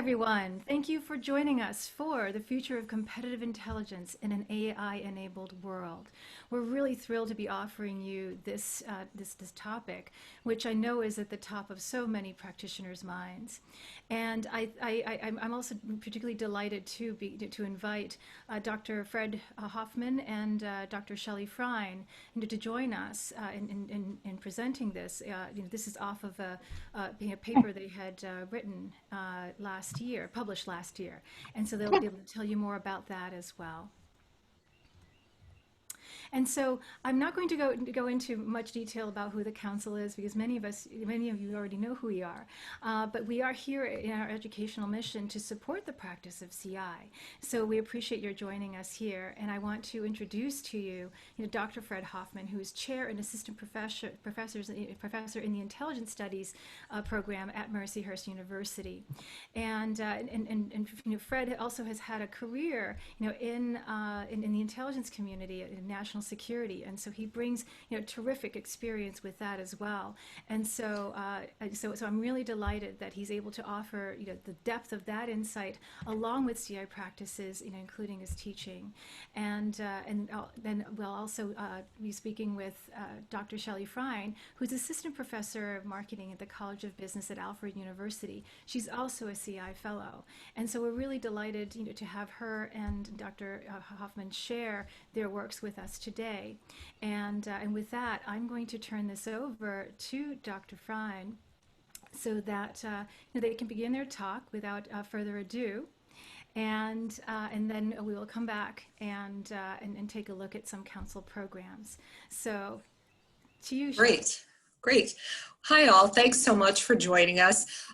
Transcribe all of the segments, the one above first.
everyone. Thank you for joining us for the future of competitive intelligence in an AI-enabled world. We're really thrilled to be offering you this topic, which I know is at the top of so many practitioners' minds. And I'm also particularly delighted to invite Dr. Fred Hoffman and Dr. Shelly Freyn to join us in presenting this. This is off of being a paper they had written published last year. And so they'll be able to tell you more about that as well. And so I'm not going to go into much detail about who the council is because many of you already know who we are. But we are here in our educational mission to support the practice of CI. So we appreciate your joining us here. And I want to introduce to you, Dr. Fred Hoffman, who is chair and assistant professor in the Intelligence Studies program at Mercyhurst University. And Fred also has had a career, in the intelligence community in national security, and so he brings terrific experience with that as well. And so so I'm really delighted that he's able to offer the depth of that insight along with CI practices, including his teaching. And then we'll also be speaking with Dr. Shelly Freyn, who's assistant professor of marketing at the College of Business at Alfred University. She's also a CI fellow, and so we're really delighted to have her and Dr. Hoffman share their works with us today. And with that, I'm going to turn this over to Dr. Freyn so that they can begin their talk without further ado. And then we will come back and take a look at some council programs. So to you, Shelly. Great. Hi, all. Thanks so much for joining us.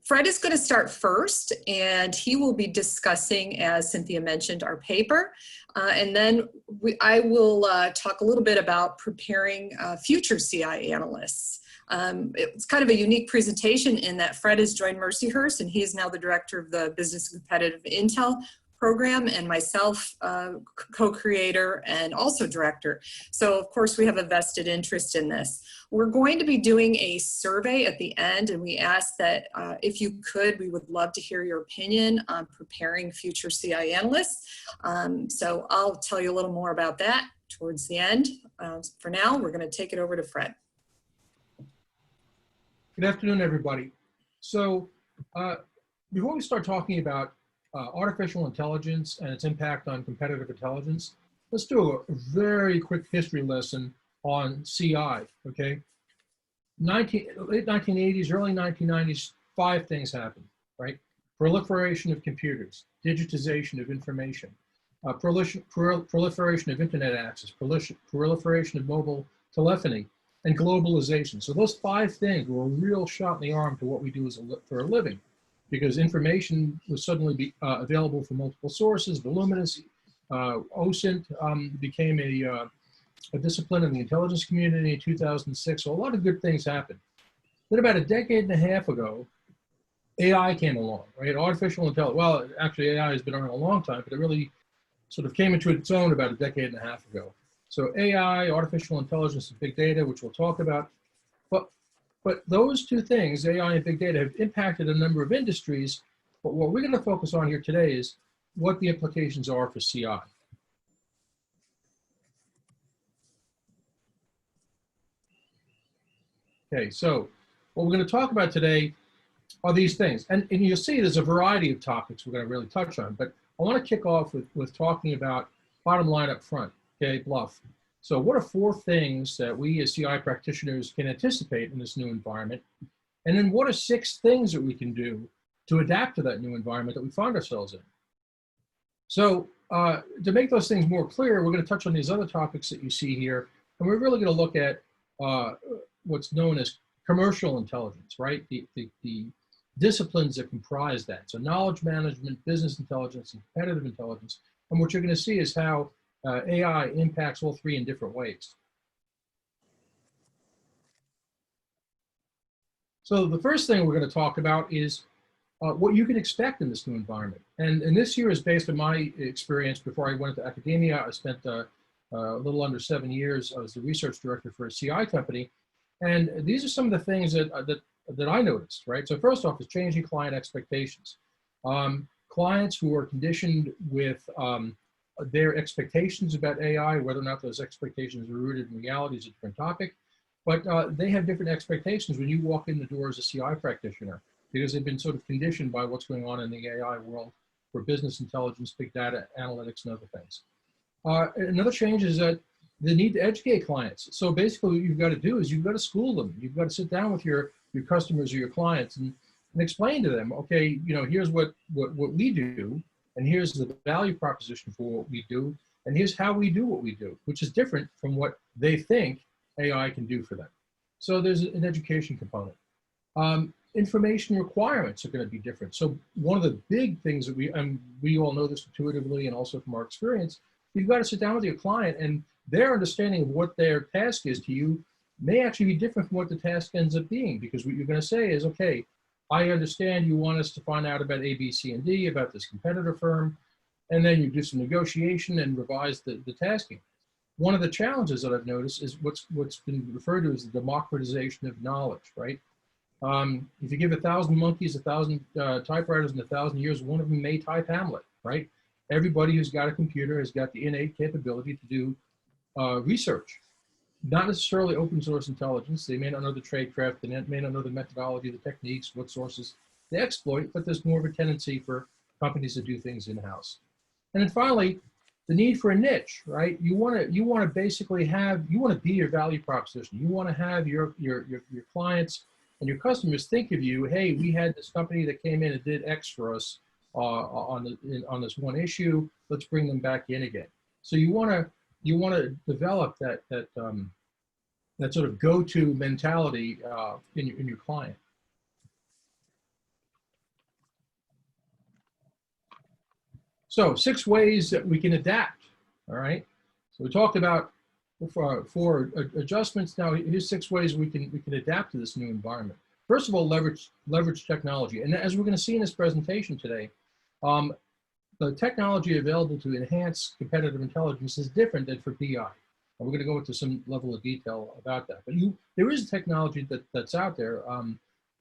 Fred is going to start first, and he will be discussing, as Cynthia mentioned, our paper. And then I will talk a little bit about preparing future CI analysts. It's kind of a unique presentation in that Fred has joined Mercyhurst, and he is now the director of the Business and Competitive Intel program, and myself, co-creator and also director. So of course we have a vested interest in this. We're going to be doing a survey at the end, and we ask that if you could, we would love to hear your opinion on preparing future CI analysts. So I'll tell you a little more about that towards the end. For now, we're going to take it over to Fred. Good afternoon, everybody. So before we start talking about artificial intelligence and its impact on competitive intelligence, let's do a very quick history lesson on CI, okay? Late 1980s, early 1990s, 5 things happened, right? Proliferation of computers, digitization of information, proliferation of internet access, proliferation of mobile telephony, and globalization. So those 5 things were a real shot in the arm to what we do for a living, because information was suddenly available from multiple sources. Voluminous, OSINT became a discipline in the intelligence community in 2006. So a lot of good things happened. Then about a decade and a half ago, AI came along, right? Artificial intelligence, well, actually AI has been around a long time, but it really sort of came into its own about a decade and a half ago. So AI, artificial intelligence, and big data, which we'll talk about. But those 2 things, AI and big data, have impacted a number of industries. But what we're going to focus on here today is what the implications are for CI. Okay, so what we're going to talk about today are these things. And you'll see there's a variety of topics we're going to really touch on. But I want to kick off with talking about bottom line up front, okay, BLUF. So what are 4 things that we as CI practitioners can anticipate in this new environment? And then what are 6 things that we can do to adapt to that new environment that we find ourselves in? So to make those things more clear, we're going to touch on these other topics that you see here. And we're really going to look at what's known as commercial intelligence, right? The disciplines that comprise that. So knowledge management, business intelligence, and competitive intelligence. And what you're going to see is how AI impacts all 3 in different ways. So the first thing we're going to talk about is what you can expect in this new environment. And this year is based on my experience. Before I went to academia, I spent a little under 7 years as the research director for a CI company. And these are some of the things that I noticed, right? So first off is changing client expectations. Clients who are conditioned with their expectations about AI, whether or not those expectations are rooted in reality is a different topic, but they have different expectations when you walk in the door as a CI practitioner, because they've been sort of conditioned by what's going on in the AI world for business intelligence, big data, analytics, and other things. Another change is that the need to educate clients. So basically what you've got to do is you've got to school them. You've got to sit down with your customers or your clients and explain to them, okay, you know, here's what we do, and here's the value proposition for what we do, and here's how we do what we do, which is different from what they think AI can do for them. So there's an education component. Information requirements are going to be different. So one of the big things that we all know this intuitively and also from our experience, you've got to sit down with your client, and their understanding of what their task is to you may actually be different from what the task ends up being, because what you're going to say is, okay, I understand you want us to find out about A, B, C, and D, about this competitor firm, and then you do some negotiation and revise the tasking. One of the challenges that I've noticed is what's been referred to as the democratization of knowledge, right? If you give 1,000 monkeys 1,000 typewriters in 1,000 years, one of them may type Hamlet, right? Everybody who's got a computer has got the innate capability to do research. Not necessarily open source intelligence. They may not know the tradecraft, they may not know the methodology, the techniques, what sources they exploit, but there's more of a tendency for companies to do things in-house. And then finally, the need for a niche, right? You want to basically you want to be your value proposition. You want to have your clients and your customers think of you, hey, we had this company that came in and did X for us on this one issue. Let's bring them back in again. So you want to develop that sort of go-to mentality in your client. So 6 ways that we can adapt. All right. So we talked about for adjustments. Now here's 6 ways we can adapt to this new environment. First of all, leverage technology, and as we're going to see in this presentation today, the technology available to enhance competitive intelligence is different than for BI. And we're going to go into some level of detail about that. But there is technology that's out there.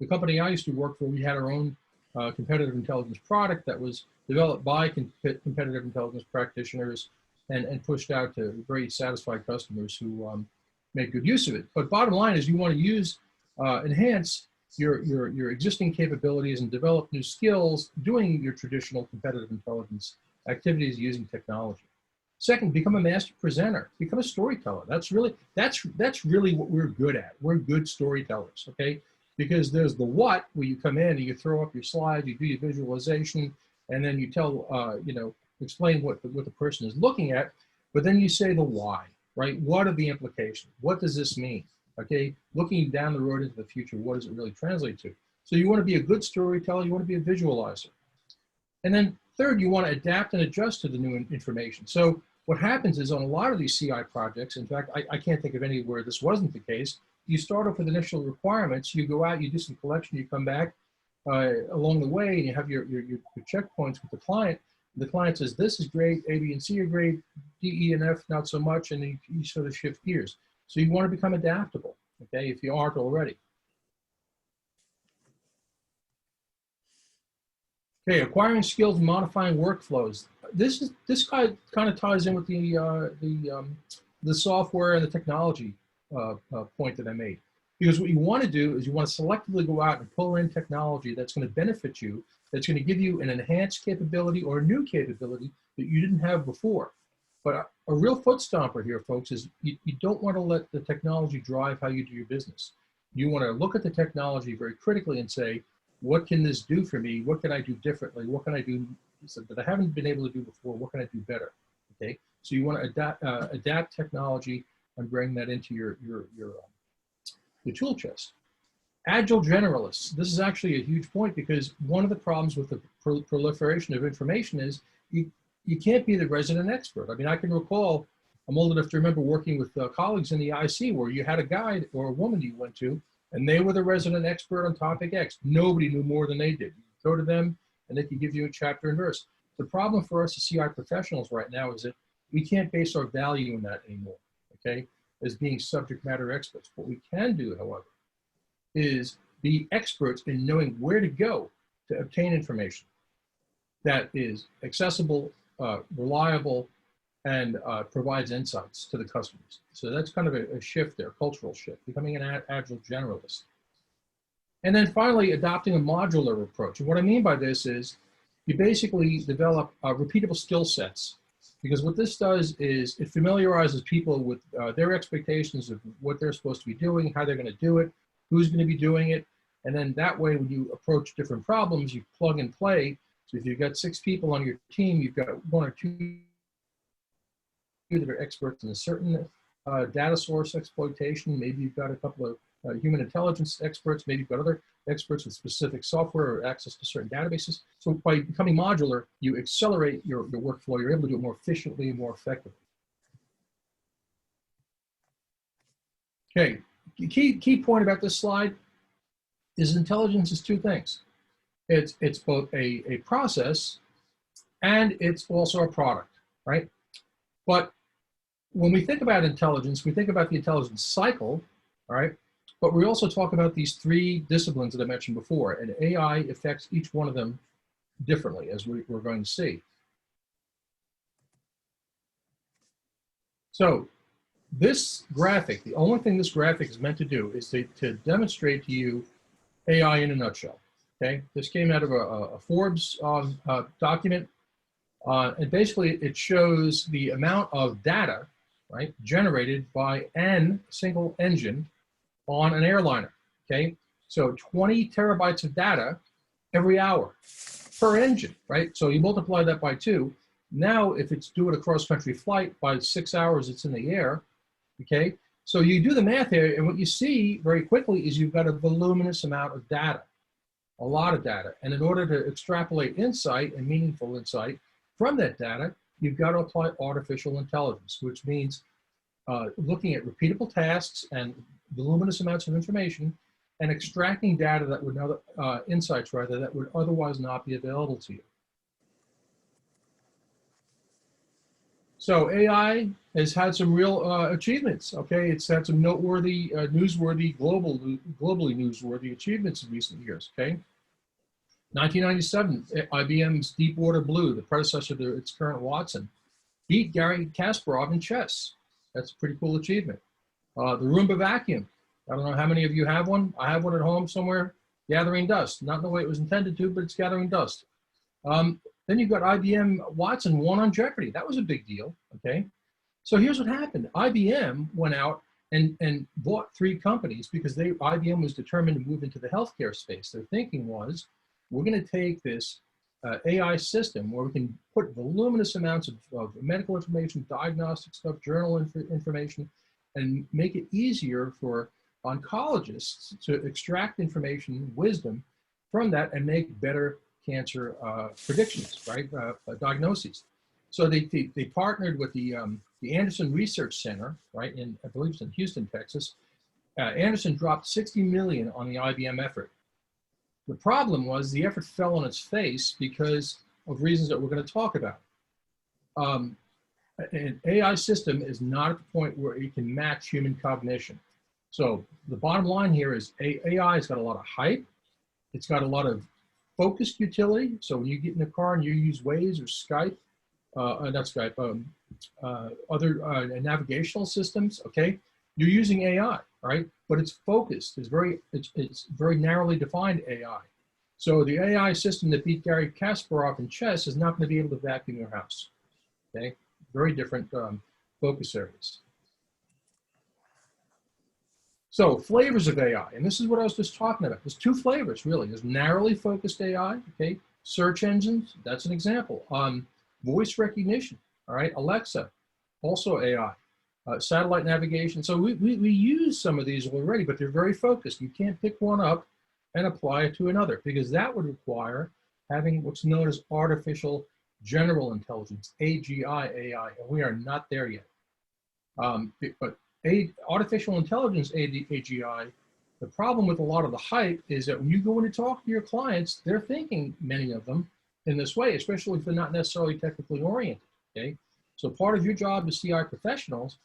The company I used to work for, we had our own competitive intelligence product that was developed by competitive intelligence practitioners and pushed out to very satisfied customers who make good use of it. But bottom line is you want to enhance your existing capabilities and develop new skills doing your traditional competitive intelligence activities using technology. Second, become a master presenter, become a storyteller. That's really what we're good at. We're good storytellers, okay? Because there's the what, where you come in and you throw up your slide, you do your visualization, and then you tell, explain what the person is looking at, but then you say the why, right? What are the implications? What does this mean? Okay, looking down the road into the future, what does it really translate to? So you want to be a good storyteller, you want to be a visualizer. And then third, you want to adapt and adjust to the new information. So what happens is on a lot of these CI projects, in fact, I can't think of any where this wasn't the case, you start off with initial requirements, you go out, you do some collection, you come back along the way, and you have your checkpoints with the client. The client says, this is great, A, B, and C are great, D, E, and F, not so much, and then you sort of shift gears. So you want to become adaptable, okay, if you aren't already. Okay, acquiring skills and modifying workflows. This kind of ties in with the software and the technology point that I made. Because what you want to do is you want to selectively go out and pull in technology that's going to benefit you, that's going to give you an enhanced capability or a new capability that you didn't have before. But a real foot stomper here, folks, is you don't want to let the technology drive how you do your business. You want to look at the technology very critically and say, what can this do for me? What can I do differently? What can I do that I haven't been able to do before? What can I do better? Okay, so you want to adapt technology and bring that into your tool chest. Agile generalists. This is actually a huge point because one of the problems with the proliferation of information is you can't be the resident expert. I mean, I can recall, I'm old enough to remember working with colleagues in the IC where you had a guy or a woman you went to, and they were the resident expert on topic X. Nobody knew more than they did. You go to them, and they can give you a chapter and verse. The problem for us as CI professionals right now is that we can't base our value in that anymore, okay, as being subject matter experts. What we can do, however, is be experts in knowing where to go to obtain information. that is accessible, reliable, and provides insights to the customers. So that's kind of a shift there, cultural shift, becoming an agile generalist. And then finally, adopting a modular approach. And what I mean by this is you basically develop repeatable skill sets, because what this does is it familiarizes people with their expectations of what they're supposed to be doing, how they're going to do it, who's going to be doing it. And then that way, when you approach different problems, you plug and play. So if you've got 6 people on your team, you've got 1 or 2 that are experts in a certain data source exploitation. Maybe you've got a couple of human intelligence experts. Maybe you've got other experts with specific software or access to certain databases. So by becoming modular, you accelerate your workflow. You're able to do it more efficiently and more effectively. Okay, key point about this slide is intelligence is 2 things. It's both a process and it's also a product, right? But when we think about intelligence, we think about the intelligence cycle, all right? But we also talk about these 3 disciplines that I mentioned before, and AI affects each one of them differently, as we're going to see. So this graphic, the only thing this graphic is meant to do is to demonstrate to you AI in a nutshell, okay? This came out of a Forbes document, and basically it shows the amount of data, right, generated by a single engine on an airliner, okay? So 20 terabytes of data every hour per engine, right? So you multiply that by 2. Now, if it's doing a cross-country flight, by 6 hours it's in the air, okay? So you do the math here, and what you see very quickly is you've got a voluminous amount of data, a lot of data. And in order to extrapolate insight and meaningful insight from that data, you've got to apply artificial intelligence, which means looking at repeatable tasks and voluminous amounts of information and extracting data that would insights rather that would otherwise not be available to you. So AI has had some real achievements. Okay, it's had some noteworthy, globally newsworthy achievements in recent years. Okay, 1997, IBM's Deepwater Blue, the predecessor to its current Watson, beat Garry Kasparov in chess. That's a pretty cool achievement. The Roomba vacuum. I don't know how many of you have one. I have one at home somewhere, gathering dust. Not in the way it was intended to, but it's gathering dust. Then you've got IBM Watson won on Jeopardy. That was a big deal, okay? So here's what happened. IBM went out and bought 3 companies because IBM was determined to move into the healthcare space. Their thinking was, we're gonna take this AI system where we can put voluminous amounts of medical information, diagnostic stuff, journal information, and make it easier for oncologists to extract information, wisdom from that and make better cancer predictions, right? Diagnoses. So they partnered with the Anderson Research Center, right? I believe it's in Houston, Texas. Anderson dropped $60 million on the IBM effort. The problem was the effort fell on its face because of reasons that we're going to talk about. An AI system is not at the point where it can match human cognition. So the bottom line here is AI has got a lot of hype. It's got a lot of focused utility. So when you get in the car and you use Waze or Skype, not Skype, other navigational systems, okay, you're using AI, right? But it's focused. It's very narrowly defined AI. So the AI system that beat Garry Kasparov in chess is not going to be able to vacuum your house. Okay, very different focus areas. So flavors of AI, and this is what I was just talking about. There's 2 flavors really. There's narrowly focused AI, okay? Search engines, that's an example. Voice recognition, all right? Alexa, also AI. Satellite navigation. So we use some of these already, but they're very focused. You can't pick one up and apply it to another because that would require having what's known as artificial general intelligence, AGI AI, and we are not there yet. But artificial intelligence, AGI, the problem with a lot of the hype is that when you go in to talk to your clients, they're thinking, many of them, in this way, especially if they're not necessarily technically oriented, okay? So part of your job as CI professionals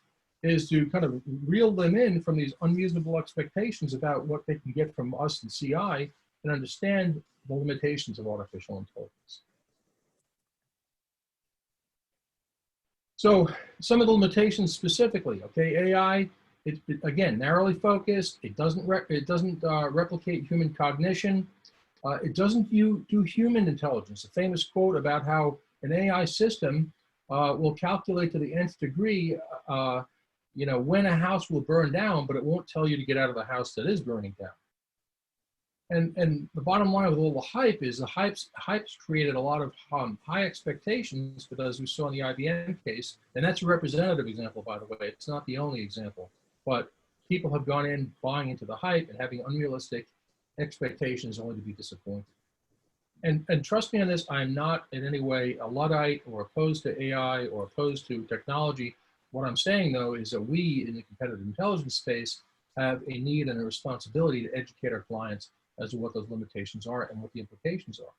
is to kind of reel them in from these unreasonable expectations about what they can get from us in CI and understand the limitations of artificial intelligence. So some of the limitations specifically, okay, AI, again, narrowly focused. It doesn't replicate human cognition. It doesn't do human intelligence. A famous quote about how an AI system will calculate to the nth degree, when a house will burn down, but it won't tell you to get out of the house that is burning down. And the bottom line with all the hype is the hype's created a lot of high expectations, but as we saw in the IBM case, and that's a representative example, by the way, it's not the only example, but people have gone in buying into the hype and having unrealistic expectations only to be disappointed. And trust me on this, I'm not in any way a Luddite or opposed to AI or opposed to technology. What I'm saying, though, is that we in the competitive intelligence space have a need and a responsibility to educate our clients as to what those limitations are and what the implications are.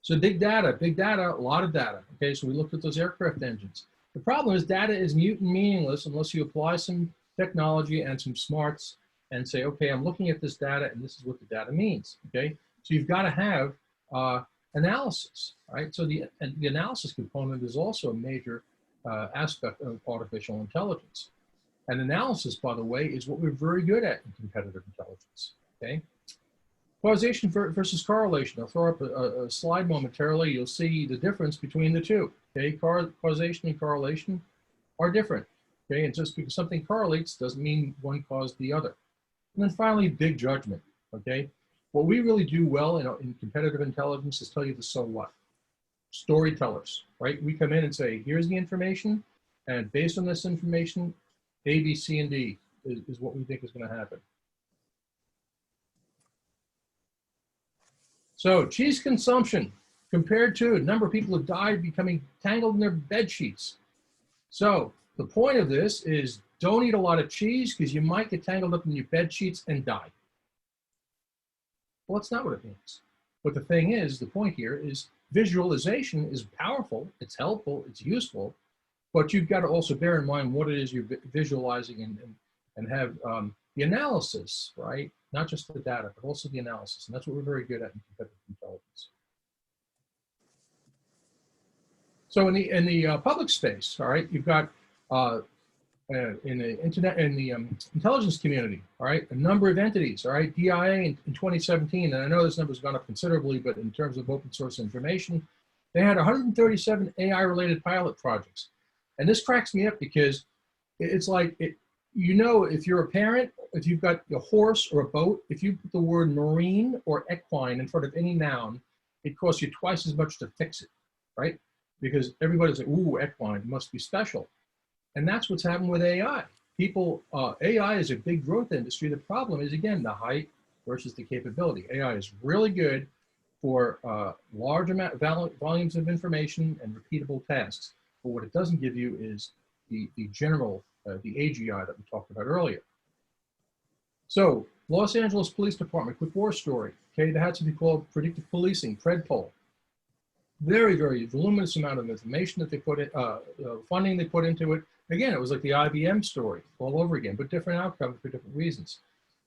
So big data, a lot of data. Okay, so we looked at those aircraft engines. The problem is data is mute and meaningless unless you apply some technology and some smarts and say, okay, I'm looking at this data and this is what the data means, okay? So you've got to have analysis, right? So the analysis component is also a major aspect of artificial intelligence. And analysis, by the way, is what we're very good at in competitive intelligence, okay? Causation versus correlation. I'll throw up a slide momentarily. You'll see the difference between the two, okay? Causation and correlation are different, okay? And just because something correlates doesn't mean one caused the other. And then finally, big judgment, okay? What we really do well in competitive intelligence is tell you the so what. Storytellers, right? We come in and say, here's the information, and based on this information, A, B, C, and D is what we think is going to happen. So cheese consumption compared to the number of people who died becoming tangled in their bed sheets. So the point of this is don't eat a lot of cheese because you might get tangled up in your bed sheets and die. Well, that's not what it means. But the thing is, the point here is visualization is powerful, it's helpful, it's useful, but you've got to also bear in mind what it is you're visualizing and have the analysis, right? Not just the data, but also the analysis. And that's what we're very good at in competitive intelligence. So in the public space, all right, you've got in the intelligence community, all right, a number of entities, all right, DIA in 2017, and I know this number's gone up considerably, but in terms of open source information, they had 137 AI-related pilot projects. And this cracks me up because it's like, if you're a parent, if you've got a horse or a boat, if you put the word marine or equine in front of any noun, it costs you twice as much to fix it, right? Because everybody's like, ooh, equine must be special. And that's what's happened with AI. AI is a big growth industry. The problem is, again, the hype versus the capability. AI is really good for large volumes of information and repeatable tasks. But what it doesn't give you is the general, the AGI that we talked about earlier. So Los Angeles Police Department, quick war story. Okay, that had to be called predictive policing, PredPol. Very, very voluminous amount of information that they put in, funding they put into it. Again, it was like the IBM story all over again, but different outcomes for different reasons.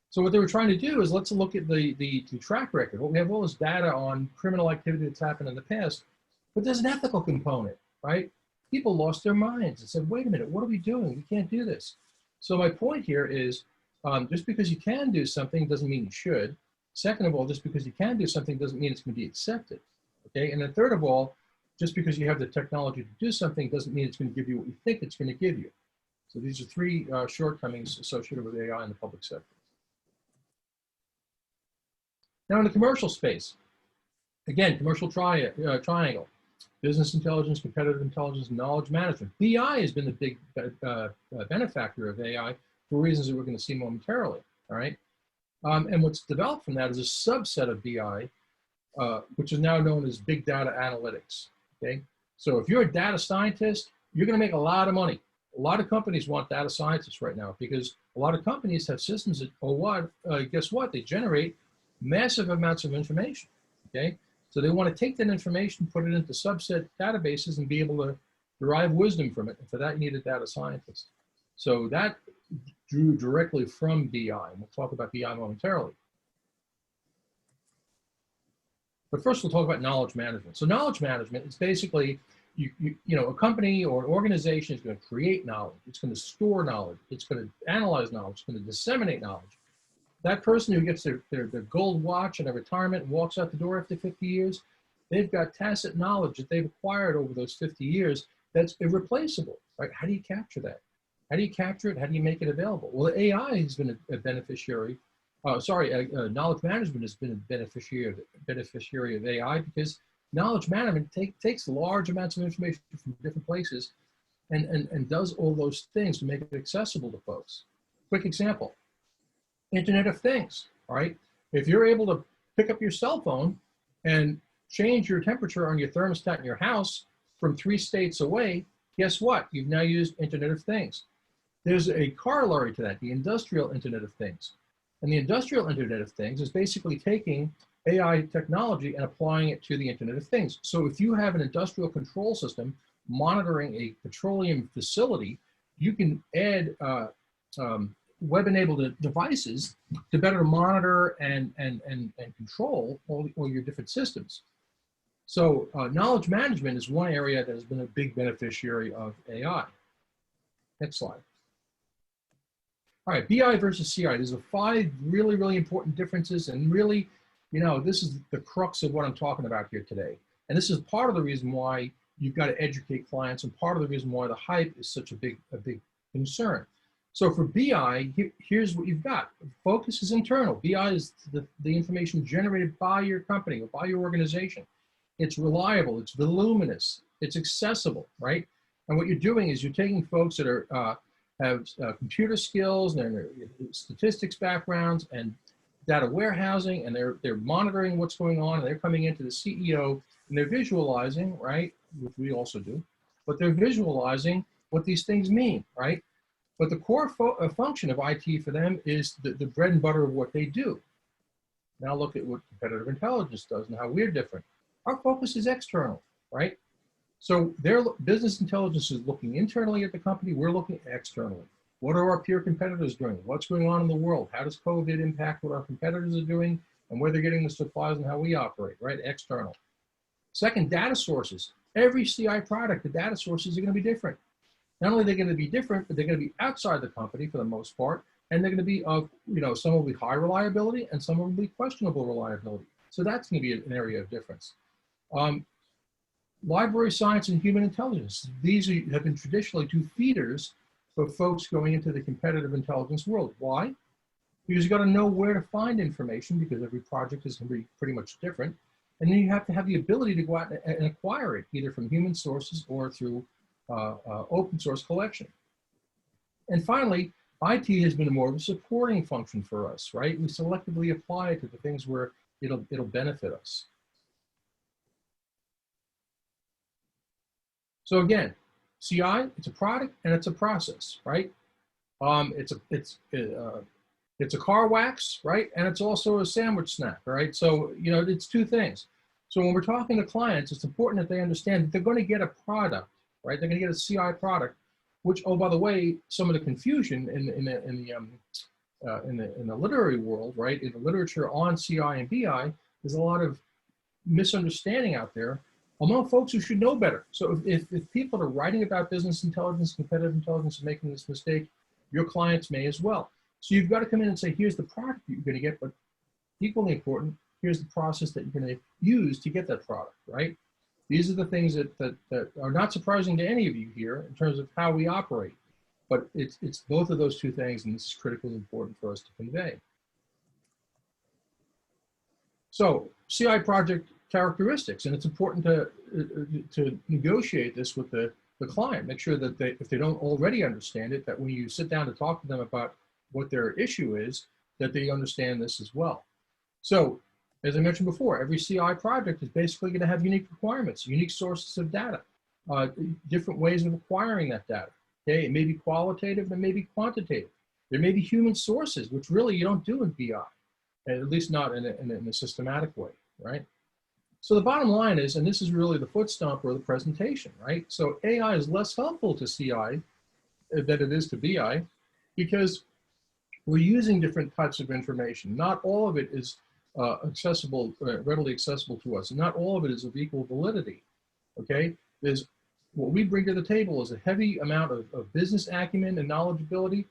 So what they were trying to do is let's look at the track record. Well, we have all this data on criminal activity that's happened in the past, but there's an ethical component, right? People lost their minds and said, wait a minute, what are we doing? We can't do this. So my point here is just because you can do something doesn't mean you should. Second of all, just because you can do something doesn't mean it's going to be accepted. Okay, and then third of all, just because you have the technology to do something doesn't mean it's going to give you what you think it's going to give you. So these are three shortcomings associated with AI in the public sector. Now in the commercial space, again, commercial triangle, business intelligence, competitive intelligence, knowledge management. BI has been the big benefactor of AI for reasons that we're going to see momentarily, all right? And what's developed from that is a subset of BI, which is now known as big data analytics, okay? So if you're a data scientist, you're gonna make a lot of money. A lot of companies want data scientists right now because a lot of companies have systems that, guess what? They generate massive amounts of information, okay? So they wanna take that information, put it into subset databases and be able to derive wisdom from it. And for that, you need a data scientist. So that drew directly from BI, and we'll talk about BI momentarily. But first, we'll talk about knowledge management. So knowledge management is basically a company or an organization is going to create knowledge. It's going to store knowledge. It's going to analyze knowledge. It's going to disseminate knowledge. That person who gets their gold watch and their retirement and walks out the door after 50 years, they've got tacit knowledge that they've acquired over those 50 years that's irreplaceable, right? How do you capture that? How do you capture it? How do you make it available? Well, AI has been a beneficiary. Knowledge management has been a beneficiary of AI, because knowledge management takes large amounts of information from different places and does all those things to make it accessible to folks. Quick example, Internet of Things, all right? If you're able to pick up your cell phone and change your temperature on your thermostat in your house from 3 states away, guess what? You've now used Internet of Things. There's a corollary to that, the industrial Internet of Things. And the industrial Internet of Things is basically taking AI technology and applying it to the Internet of Things. So if you have an industrial control system monitoring a petroleum facility, you can add web-enabled devices to better monitor and control all your different systems. So knowledge management is one area that has been a big beneficiary of AI. Next slide. All right, BI versus CI. There's 5 really, really important differences, and really, this is the crux of what I'm talking about here today. And this is part of the reason why you've got to educate clients, and part of the reason why the hype is such a big concern. So for BI, here's what you've got. Focus is internal. BI is the information generated by your company or by your organization. It's reliable, it's voluminous, it's accessible, right? And what you're doing is you're taking folks that are have computer skills and statistics backgrounds and data warehousing, and they're monitoring what's going on, and they're coming into the CEO and they're visualizing, right, which we also do, but they're visualizing what these things mean, right? But the core function of IT for them is the bread and butter of what they do. Now look at what competitive intelligence does and how we're different. Our focus is external, right? So their business intelligence is looking internally at the company, we're looking externally. What are our peer competitors doing? What's going on in the world? How does COVID impact what our competitors are doing and where they're getting the supplies and how we operate, right? External. Second, data sources. Every CI product, the data sources are going to be different. Not only are they going to be different, but they're going to be outside the company for the most part, and they're going to be of, some will be high reliability and some will be questionable reliability. So that's going to be an area of difference. Library science and human intelligence. These have been traditionally 2 feeders for folks going into the competitive intelligence world. Why? Because you got to know where to find information, because every project is going to be pretty much different. And then you have to have the ability to go out and acquire it, either from human sources or through open source collection. And finally, IT has been more of a supporting function for us, right? We selectively apply it to the things where it'll benefit us. So again, CI, it's a product and it's a process, right? It's a car wax, right? And it's also a sandwich snack, right? So, it's 2 things. So when we're talking to clients, it's important that they understand that they're going to get a product, right? They're going to get a CI product, which, oh, by the way, some of the confusion in the literary world, right? In the literature on CI and BI, there's a lot of misunderstanding out there among folks who should know better. So if people are writing about business intelligence, competitive intelligence, and making this mistake, your clients may as well. So you've got to come in and say, here's the product that you're going to get, but equally important, here's the process that you're going to use to get that product, right? These are the things that are not surprising to any of you here in terms of how we operate, but it's both of those 2 things, and this is critically important for us to convey. So CI project characteristics, and it's important to negotiate this with the client. Make sure that if they don't already understand it, that when you sit down to talk to them about what their issue is, that they understand this as well. So, as I mentioned before, every CI project is basically going to have unique requirements, unique sources of data, different ways of acquiring that data. Okay, it may be qualitative, it may be quantitative. There may be human sources, which really you don't do in BI, at least not in a systematic way, right? So the bottom line is, and this is really the foot stomp or the presentation, right? So AI is less helpful to CI than it is to BI, because we're using different types of information. Not all of it is readily accessible to us, and not all of it is of equal validity, okay? There's what we bring to the table is a heavy amount of business acumen and knowledgeability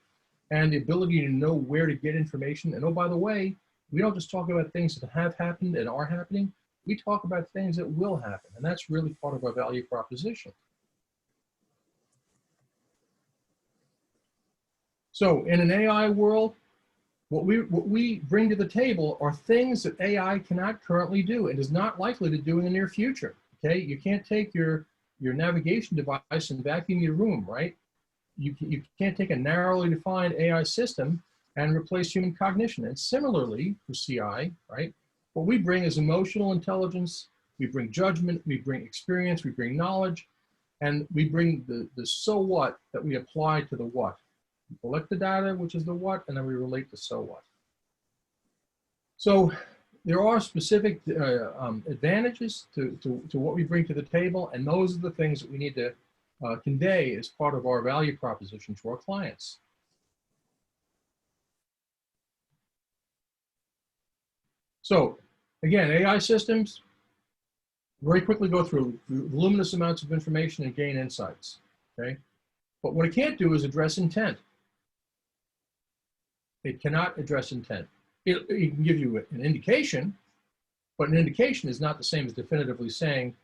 and the ability to know where to get information. And oh, by the way, we don't just talk about things that have happened and are happening. We talk about things that will happen. And that's really part of our value proposition. So in an AI world, what we bring to the table are things that AI cannot currently do and is not likely to do in the near future. Okay, you can't take your navigation device and vacuum your room, right? You can't take a narrowly defined AI system and replace human cognition. And similarly for CI, right? What we bring is emotional intelligence, we bring judgment, we bring experience, we bring knowledge, and we bring the so what that we apply to the what. We collect the data, which is the what, and then we relate the so what. So there are specific advantages to what we bring to the table, and those are the things that we need to convey as part of our value proposition to our clients. So again, AI systems very quickly go through voluminous amounts of information and gain insights, okay? But what it can't do is address intent. It cannot address intent. It can give you an indication, but an indication is not the same as definitively saying,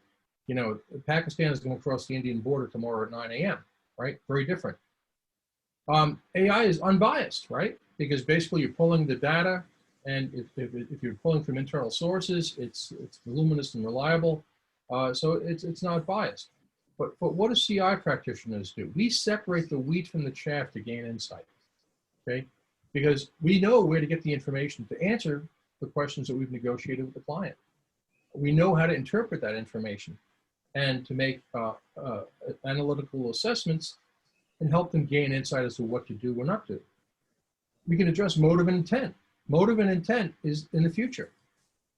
you know, Pakistan is going to cross the Indian border tomorrow at 9 a.m., right? Very different. AI is unbiased, right? Because basically you're pulling the data, and if you're pulling from internal sources, it's voluminous and reliable. So it's not biased. But what do CI practitioners do? We separate the wheat from the chaff to gain insight, okay? Because we know where to get the information to answer the questions that we've negotiated with the client. We know how to interpret that information and to make analytical assessments and help them gain insight as to what to do or not do. We can address motive and intent. Motive and intent is in the future,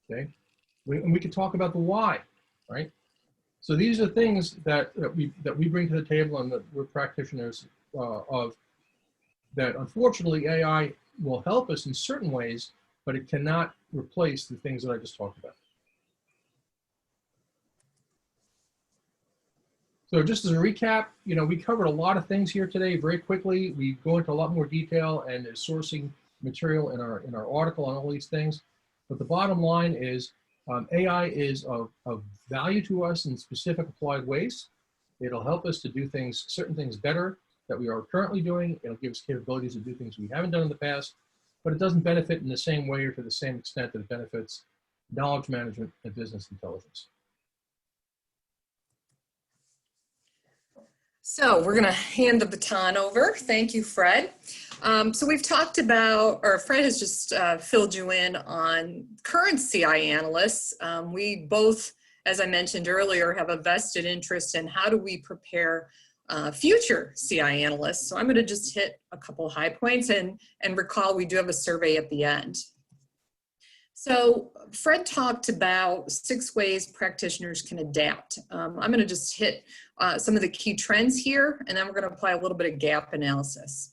okay? And we can talk about the why, right? So these are things that we bring to the table and that we're practitioners of, that unfortunately AI will help us in certain ways, but it cannot replace the things that I just talked about. So just as a recap, you know, we covered a lot of things here today very quickly. We go into a lot more detail and there's sourcing material in our article on all these things. But the bottom line is AI is of value to us in specific applied ways. It'll help us to do things, certain things better that we are currently doing. It'll give us capabilities to do things we haven't done in the past, but it doesn't benefit in the same way or to the same extent that it benefits knowledge management and business intelligence. So we're going to hand the baton over. Thank you, Fred. So we've talked about, or Fred has just filled you in on current CI analysts. We both, as I mentioned earlier, have a vested interest in how do we prepare future CI analysts. So I'm going to just hit a couple high points and recall we do have a survey at the end. So Fred talked about 6 ways practitioners can adapt. I'm going to just hit some of the key trends here, and then we're going to apply a little bit of gap analysis.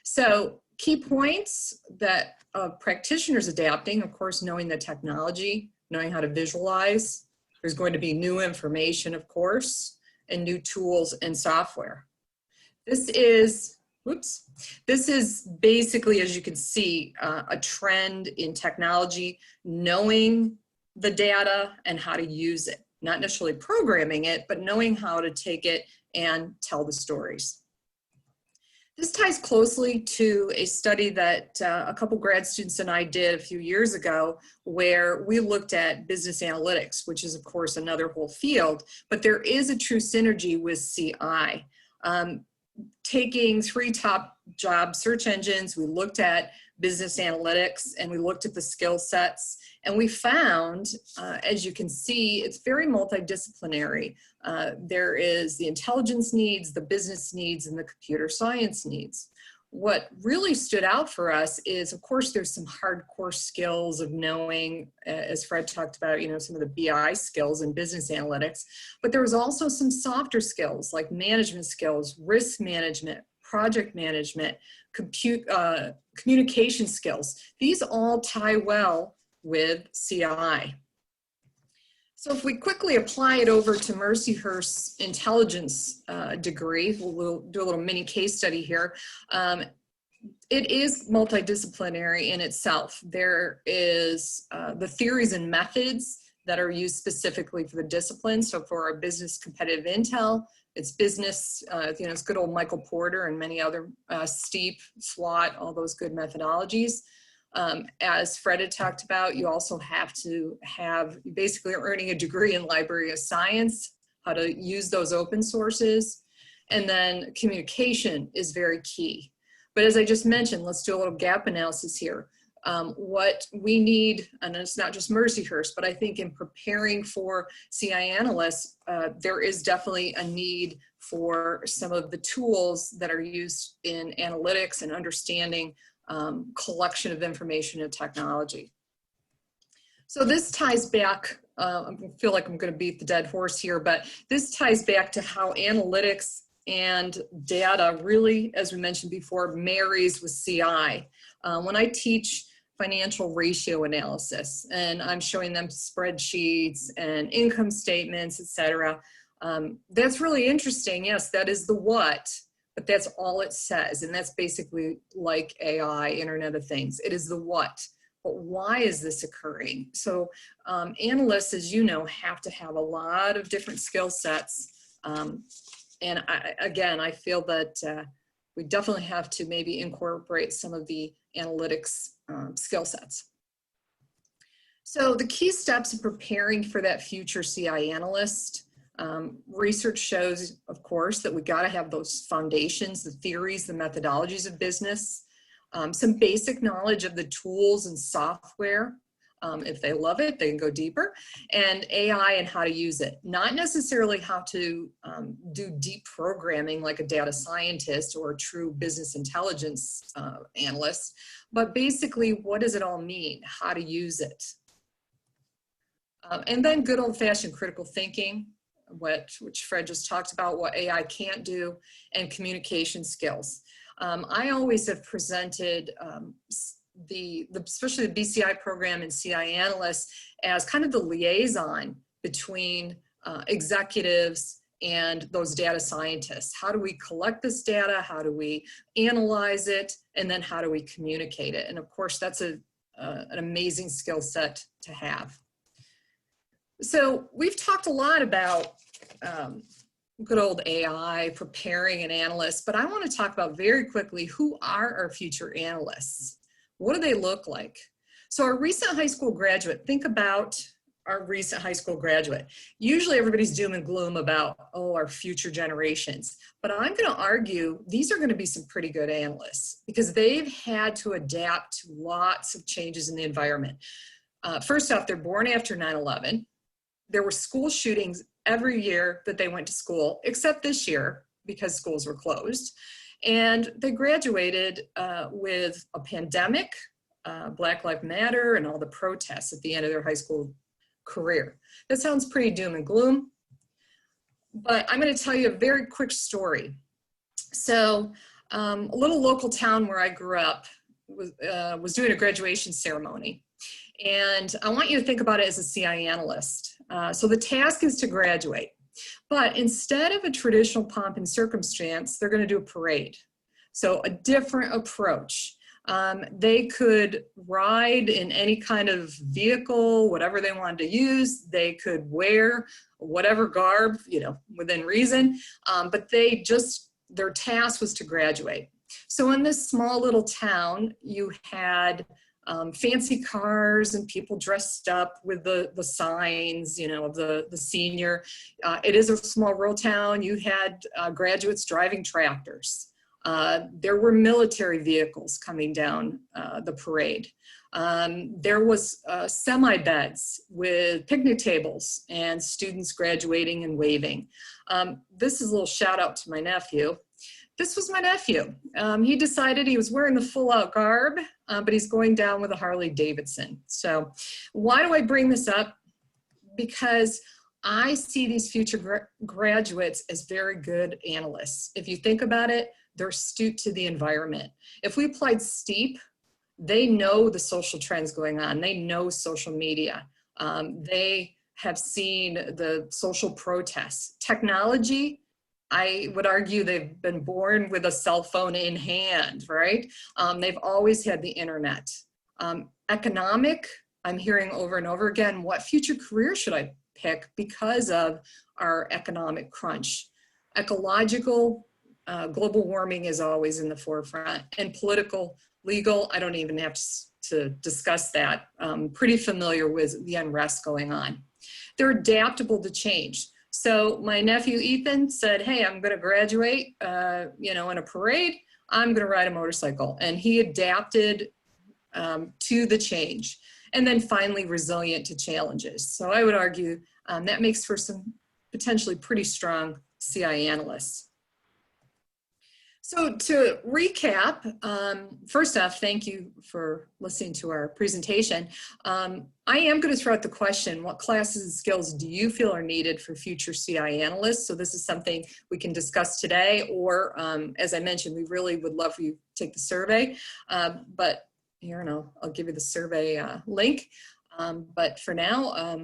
So key points that practitioners adapting, of course, knowing the technology, knowing how to visualize. There's going to be new information, of course, and new tools and software. This is basically, as you can see, a trend in technology, knowing the data and how to use it. Not necessarily programming it, but knowing how to take it and tell the stories. This ties closely to a study that a couple grad students and I did a few years ago, where we looked at business analytics, which is of course another whole field, but there is a true synergy with CI. Taking 3 top job search engines, we looked at business analytics and we looked at the skill sets, and we found, as you can see, it's very multidisciplinary. There is the intelligence needs, the business needs, and the computer science needs. What really stood out for us is, of course, there's some hardcore skills of knowing, as Fred talked about, you know, some of the BI skills in business analytics, but there was also some softer skills like management skills, risk management, project management, communication skills. These all tie well with CI. So if we quickly apply it over to Mercyhurst's intelligence degree, we'll do a little mini case study here. It is multidisciplinary in itself. There is the theories and methods that are used specifically for the discipline. So for our business competitive intel, it's business, it's good old Michael Porter and many other STEEP, SWOT, all those good methodologies. As Fred had talked about, you also have to have, you basically are earning a degree in library of science, how to use those open sources. And then communication is very key. But as I just mentioned, let's do a little gap analysis here. What we need, and it's not just Mercyhurst, but I think in preparing for CI analysts, there is definitely a need for some of the tools that are used in analytics and understanding collection of information and technology. So this ties back, I feel like I'm going to beat the dead horse here, but this ties back to how analytics and data really, as we mentioned before, marries with CI. When I teach financial ratio analysis and I'm showing them spreadsheets and income statements, etc., that's really interesting. Yes, that is the what, but that's all it says. And that's basically like AI, Internet of Things. It is the what. But why is this occurring? So analysts, as you know, have to have a lot of different skill sets. And I feel that we definitely have to maybe incorporate some of the analytics skill sets. So the key steps in preparing for that future CI analyst, research shows, of course, that we got to have those foundations, the theories, the methodologies of business, some basic knowledge of the tools and software. If they love it, they can go deeper, and AI and how to use it. Not necessarily how to do deep programming like a data scientist or a true business intelligence analyst, but basically what does it all mean, how to use it. And then good old-fashioned critical thinking, which Fred just talked about, what AI can't do, and communication skills. I always have presented especially the BCI program and CI analysts as kind of the liaison between executives and those data scientists. How do we collect this data? How do we analyze it? And then how do we communicate it? And of course, that's an amazing skill set to have. So we've talked a lot about good old AI, preparing an analyst, but I want to talk about very quickly, who are our future analysts? What do they look like? So our recent high school graduate, think about our recent high school graduate. Usually everybody's doom and gloom about, oh, our future generations. But I'm going to argue these are going to be some pretty good analysts because they've had to adapt to lots of changes in the environment. First off, they're born after 9/11. There were school shootings every year that they went to school, except this year because schools were closed. And they graduated with a pandemic, Black Lives Matter, and all the protests at the end of their high school career. That sounds pretty doom and gloom, but I'm going to tell you a very quick story. So a little local town where I grew up was doing a graduation ceremony. And I want you to think about it as a CI analyst. So the task is to graduate. But instead of a traditional pomp and circumstance, they're going to do a parade. So a different approach. They could ride in any kind of vehicle, whatever they wanted to use. They could wear whatever garb, within reason. But their task was to graduate. So in this small little town, you had fancy cars and people dressed up with the signs, of the senior. It is a small rural town. You had graduates driving tractors. There were military vehicles coming down the parade. There was semi-beds with picnic tables and students graduating and waving. This is a little shout out to my nephew. This was my nephew. He decided he was wearing the full out garb, but he's going down with a Harley Davidson. So why do I bring this up? Because I see these future graduates as very good analysts. If you think about it, they're astute to the environment. If we applied STEEP, they know the social trends going on. They know social media. They have seen the social protests. Technology, I would argue they've been born with a cell phone in hand, right? They've always had the internet. Economic, I'm hearing over and over again, what future career should I pick because of our economic crunch? Ecological, global warming is always in the forefront. And political, legal, I don't even have to discuss that. Pretty familiar with the unrest going on. They're adaptable to change. So my nephew Ethan said, hey, I'm gonna graduate in a parade, I'm gonna ride a motorcycle. And he adapted to the change. And then finally resilient to challenges. So I would argue that makes for some potentially pretty strong CI analysts. So to recap, first off, thank you for listening to our presentation. I am going to throw out the question, what classes and skills do you feel are needed for future CI analysts? So this is something we can discuss today, or as I mentioned, we really would love for you to take the survey. But here, I'll give you the survey link. But for now,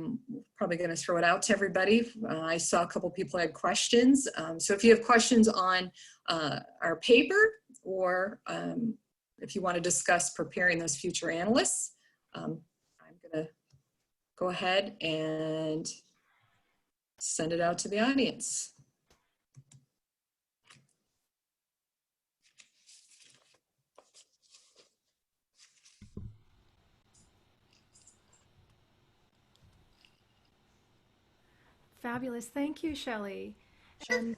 probably going to throw it out to everybody. I saw a couple people had questions. So if you have questions on our paper, or if you want to discuss preparing those future analysts, I'm going to go ahead and send it out to the audience. Fabulous. Thank you, Shelly. And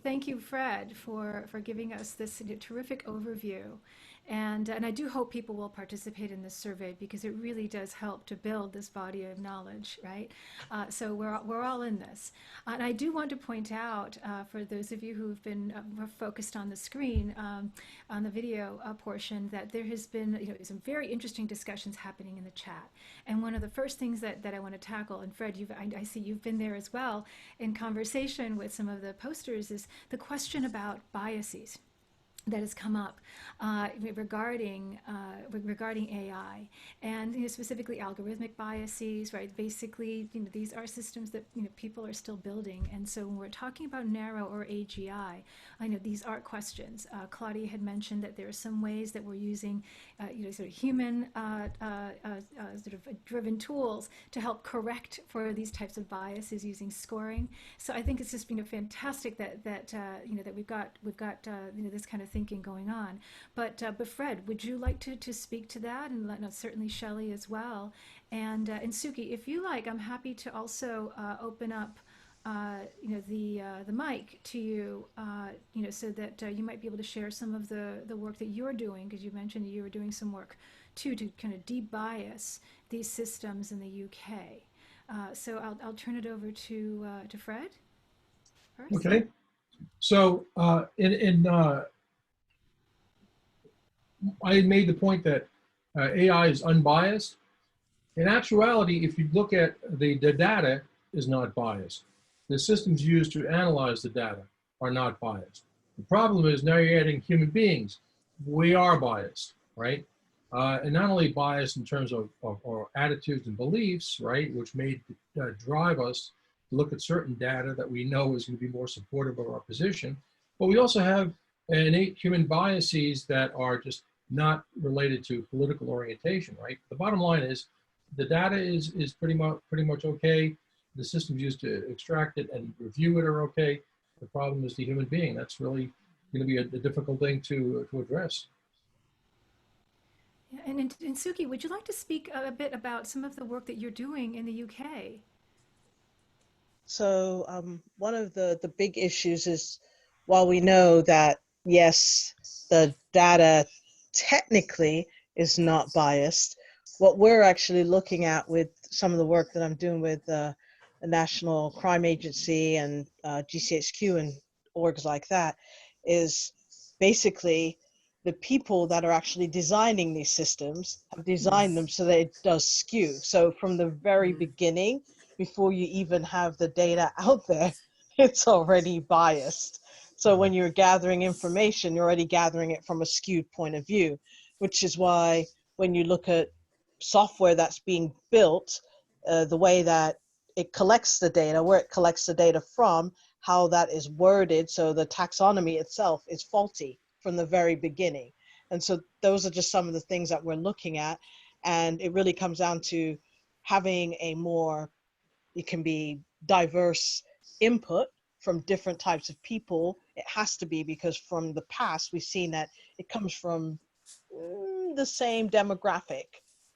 thank you, Fred, for giving us this terrific overview. And I do hope people will participate in this survey, because it really does help to build this body of knowledge, right? So we're all in this. And I do want to point out, for those of you who've been focused on the screen, on the video portion, that there has been some very interesting discussions happening in the chat. And one of the first things that I want to tackle, and Fred, I see you've been there as well in conversation with some of the posters, is the question about biases that has come up regarding AI, and specifically algorithmic biases, right? Basically, these are systems that people are still building, and so when we're talking about narrow or AGI, I know these are questions. Claudia had mentioned that there are some ways that we're using, sort of human sort of driven tools to help correct for these types of biases using scoring. So I think it's just fantastic that we've got this kind of thinking going on. But Fred, would you like to speak to that, and certainly Shelly as well, and Suki, if you like, I'm happy to also open up the mic to you, so that you might be able to share some of the work that you're doing, because you mentioned you were doing some work too to kind of de-bias these systems in the UK. So I'll turn it over to Fred first. Okay. So I made the point that AI is unbiased. In actuality, if you look at the data is not biased. The systems used to analyze the data are not biased. The problem is now you're adding human beings. We are biased, right? And not only biased in terms of our attitudes and beliefs, right, which may drive us to look at certain data that we know is going to be more supportive of our position, but we also have innate human biases that are just not related to political orientation, right? The bottom line is the data is pretty much okay. The systems used to extract it and review it are okay. The problem is the human being. That's really going to be a difficult thing to address. Yeah, and Suki, would you like to speak a bit about some of the work that you're doing in the UK? So one of the big issues is, while we know that, yes, the data technically is not biased, what we're actually looking at with some of the work that I'm doing with the National Crime Agency and GCHQ and orgs like that is basically the people that are actually designing these systems have designed them so that it does skew. So from the very beginning, before you even have the data out there, it's already biased. So when you're gathering information, you're already gathering it from a skewed point of view, which is why when you look at software that's being built, the way that it collects the data, where it collects the data from, how that is worded. So the taxonomy itself is faulty from the very beginning. And so those are just some of the things that we're looking at. And it really comes down to having a more, it can be diverse input from different types of people. It has to be, because from the past, we've seen that it comes from the same demographic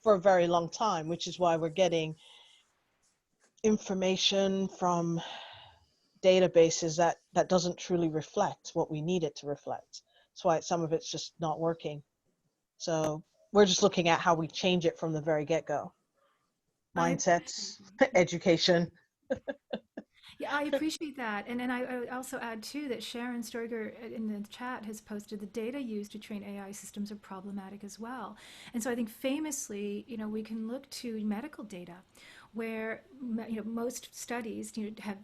for a very long time, which is why we're getting information from databases that doesn't truly reflect what we need it to reflect. That's why some of it's just not working. So we're just looking at how we change it from the very get-go. I Mindsets, education. Yeah, I appreciate that. And then I would also add too that Sharon Stoiger in the chat has posted the data used to train AI systems are problematic as well. And so I think famously, we can look to medical data where most studies have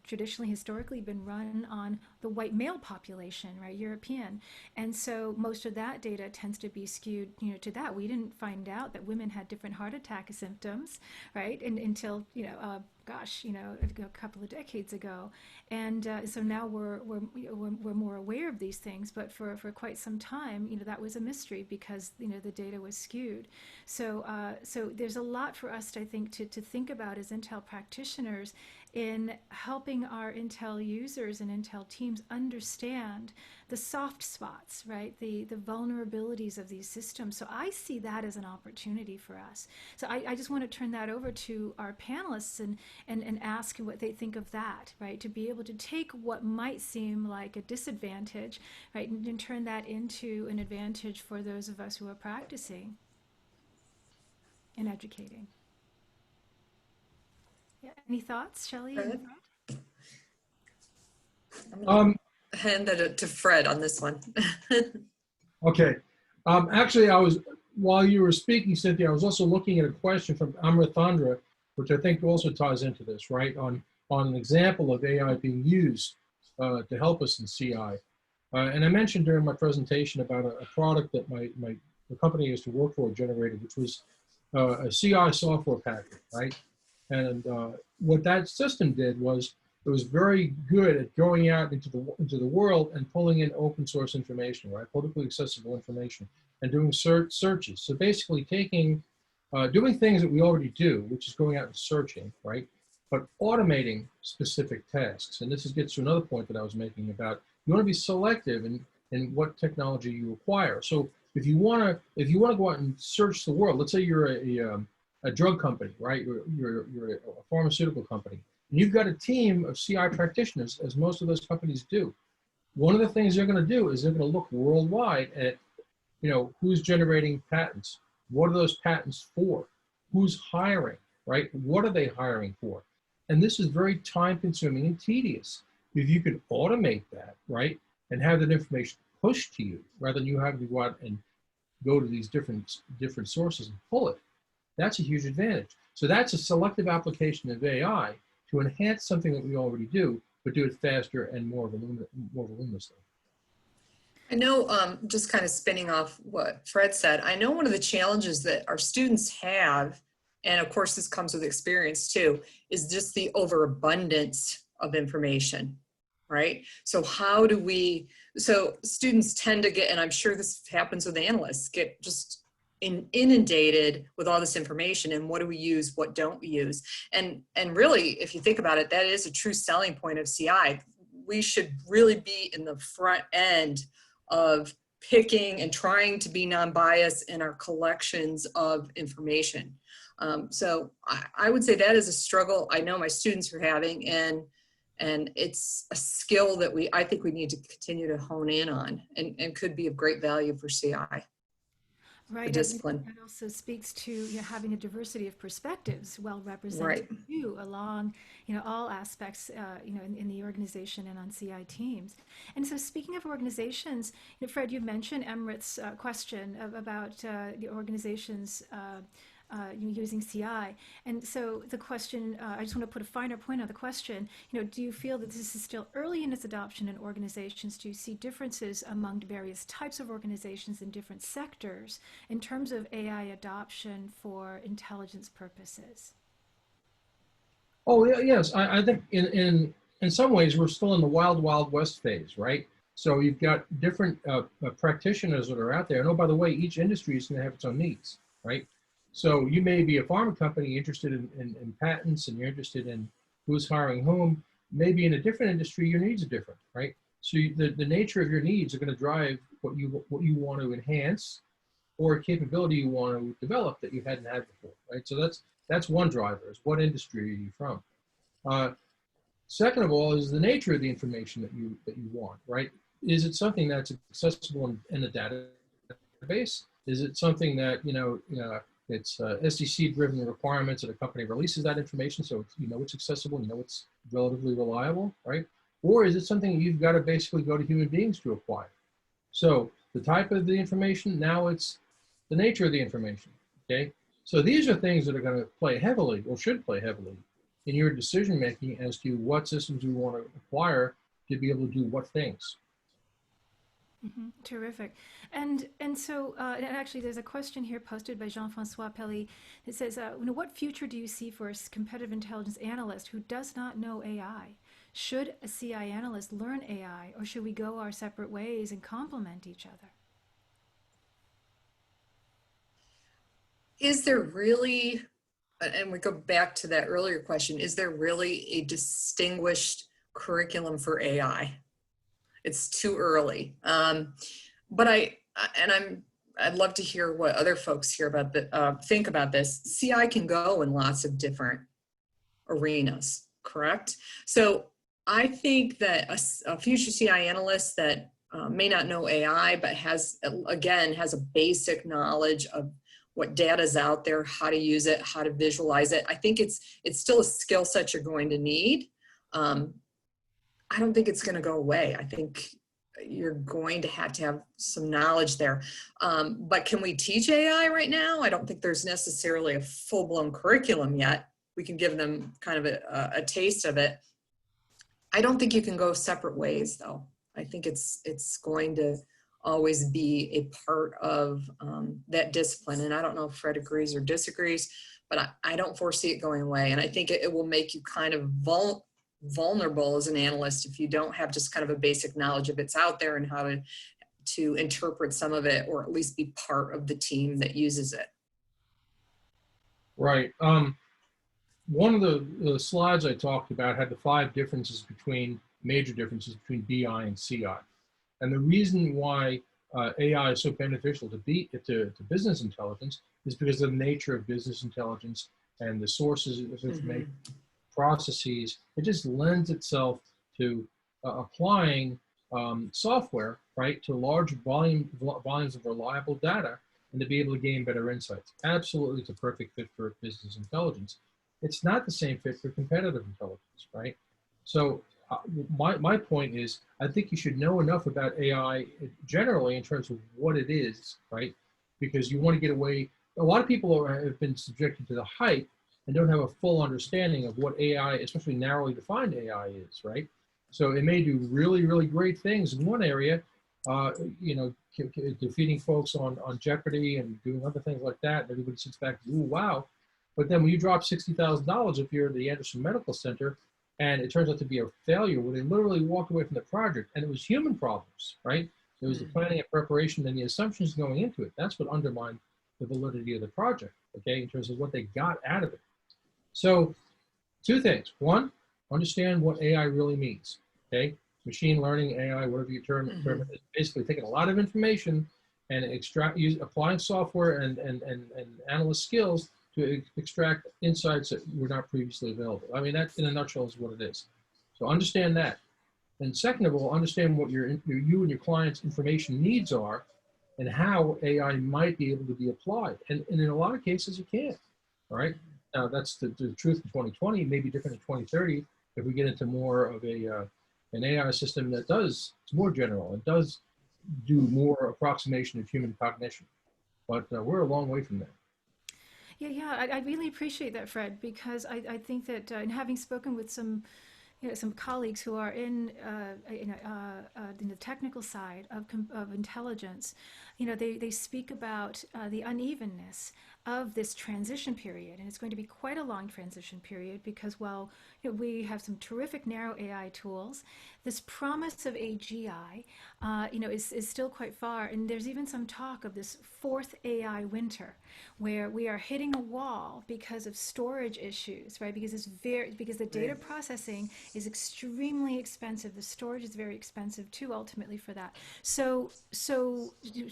traditionally historically been run on the white male population, right, European, and so most of that data tends to be skewed to that. We didn't find out that women had different heart attack symptoms, right, until a couple of decades ago, and so now we're more aware of these things. But for quite some time, that was a mystery because the data was skewed. So there's a lot for us, I think, to think about as Intel practitioners in helping our Intel users and Intel teams understand the soft spots, right? The vulnerabilities of these systems. So I see that as an opportunity for us. So I just want to turn that over to our panelists and ask what they think of that, right? To be able to take what might seem like a disadvantage, right, and turn that into an advantage for those of us who are practicing and educating. Yeah. Any thoughts, Shelly and Fred? I'm going to hand it to Fred on this one. Okay. Actually, while you were speaking, Cynthia, I was also looking at a question from Amrithandra, which I think also ties into this, right? On an example of AI being used to help us in CI. And I mentioned during my presentation about a product that the company I used to work for generated, which was a CI software package, right? And what that system did was it was very good at going out into the world and pulling in open source information, right? Publicly accessible information, and doing searches. So basically doing things that we already do, which is going out and searching, right? But automating specific tasks. And this gets to another point that I was making about you want to be selective in what technology you acquire. So if you want to go out and search the world, let's say you're a drug company, right? You're a pharmaceutical company, and you've got a team of CI practitioners, as most of those companies do. One of the things they're going to do is they're going to look worldwide at, who's generating patents. What are those patents for? Who's hiring, right? What are they hiring for? And this is very time consuming and tedious. If you could automate that, right, and have that information pushed to you rather than you having to go out and go to these different sources and pull it, that's a huge advantage. So that's a selective application of AI to enhance something that we already do, but do it faster and more voluminously. I know, just kind of spinning off what Fred said, I know one of the challenges that our students have, and of course this comes with experience too, is just the overabundance of information, right? So so students tend to get, and I'm sure this happens with analysts, get just inundated with all this information, and what do we use, what don't we use? And really, if you think about it, that is a true selling point of CI. We should really be in the front end of picking and trying to be non-biased in our collections of information. So I would say that is a struggle I know my students are having, and it's a skill that I think we need to continue to hone in on, and could be of great value for CI. Right, the discipline. It also speaks to having a diversity of perspectives well represented Right. too along all aspects in the organization and on CI teams. And so speaking of organizations, Fred, you mentioned Emret's question about the organizations using CI. And so the question, I just want to put a finer point on the question, do you feel that this is still early in its adoption in organizations? Do you see differences among various types of organizations in different sectors in terms of AI adoption for intelligence purposes? Oh, yeah, yes. I think in some ways we're still in the wild, wild west phase, right? So you've got different practitioners that are out there. And oh, by the way, each industry is going to have its own needs, right? So you may be a pharma company interested in patents and you're interested in who's hiring whom. Maybe in a different industry, your needs are different, right? So the nature of your needs are going to drive what you want to enhance or a capability you want to develop that you hadn't had before, right? So that's one driver, is what industry are you from? Uh, Second of all is the nature of the information that you want, right? Is it something that's accessible in a database? Is it something that, it's SEC-driven requirements that a company releases that information so you know it's accessible, you know it's relatively reliable, right? Or is it something you've got to basically go to human beings to acquire? So the type of the information, now it's the nature of the information, okay? So these are things that are going to play heavily, or should play heavily, in your decision making as to what systems you want to acquire to be able to do what things. Terrific. And so, and actually, there's a question here posted by Jean-Francois Pelly. It says, what future do you see for a competitive intelligence analyst who does not know AI? Should a CI analyst learn AI, or should we go our separate ways and complement each other? Is there really, and we go back to that earlier question, is there really a distinguished curriculum for AI? It's too early. But I'd love to hear what other folks hear about think about this. CI can go in lots of different arenas, correct? So I think that a future CI analyst that may not know AI, but has a basic knowledge of what data is out there, how to use it, how to visualize it. I think it's still a skill set you're going to need. I don't think it's going to go away. I think you're going to have some knowledge there. But can we teach AI right now? I don't think there's necessarily a full-blown curriculum yet. We can give them kind of a taste of it. I don't think you can go separate ways, though. I think it's going to always be a part of that discipline. And I don't know if Fred agrees or disagrees, but I don't foresee it going away. And I think it will make you kind of vulnerable as an analyst if you don't have just kind of a basic knowledge of it's out there and how to interpret some of it, or at least be part of the team that uses it. Right. One of the slides I talked about had the major differences between BI and CI. And the reason why AI is so beneficial to business intelligence is because of the nature of business intelligence and the sources of information, processes. It just lends itself to applying software, right, to large volumes of reliable data and to be able to gain better insights. Absolutely, it's a perfect fit for business intelligence. It's not the same fit for competitive intelligence, right? So my point is, I think you should know enough about AI generally in terms of what it is, right? Because you want to get away. A lot of people have been subjected to the hype and don't have a full understanding of what AI, especially narrowly defined AI, is, right? So it may do really, really great things in one area, defeating folks on Jeopardy and doing other things like that. And everybody sits back and, ooh, wow. But then when you drop $60,000 if you're at the Anderson Medical Center, and it turns out to be a failure where they literally walked away from the project, and it was human problems, right? It was the planning and preparation and the assumptions going into it. That's what undermined the validity of the project, okay, in terms of what they got out of it. So two things. One, understand what AI really means, okay? Machine learning, AI, whatever you term it, is basically taking a lot of information and applying software and analyst skills to extract insights that were not previously available. I mean, that in a nutshell is what it is. So understand that. And second of all, understand what you and your client's information needs are and how AI might be able to be applied. And in a lot of cases, it can, all right? Now, that's the truth in 2020, maybe different in 2030 if we get into more of an AI system that it's more general. It does do more approximation of human cognition. But we're a long way from that. Yeah, I really appreciate that, Fred, because I think that in having spoken with some colleagues who are in the technical side of intelligence, they speak about the unevenness of this transition period. And it's going to be quite a long transition period because while we have some terrific narrow AI tools, this promise of AGI, is still quite far. And there's even some talk of this fourth AI winter, where we are hitting a wall because of storage issues, right? Because because the data processing is extremely expensive. The storage is very expensive too, ultimately, for that. So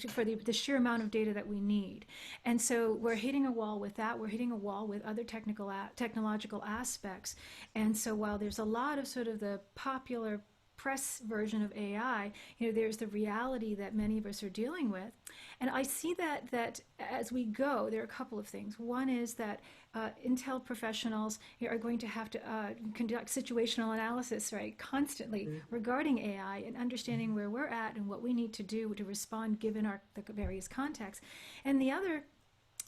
for the sheer amount of data that we need. And so we're hitting a wall with that. We're hitting a wall with other technological aspects. And so while there's a lot of sort of the popular press version of AI, there's the reality that many of us are dealing with. And I see that as we go, there are a couple of things. One is that Intel professionals are going to have to conduct situational analysis, right, constantly regarding AI and understanding where we're at and what we need to do to respond given the various contexts. And the other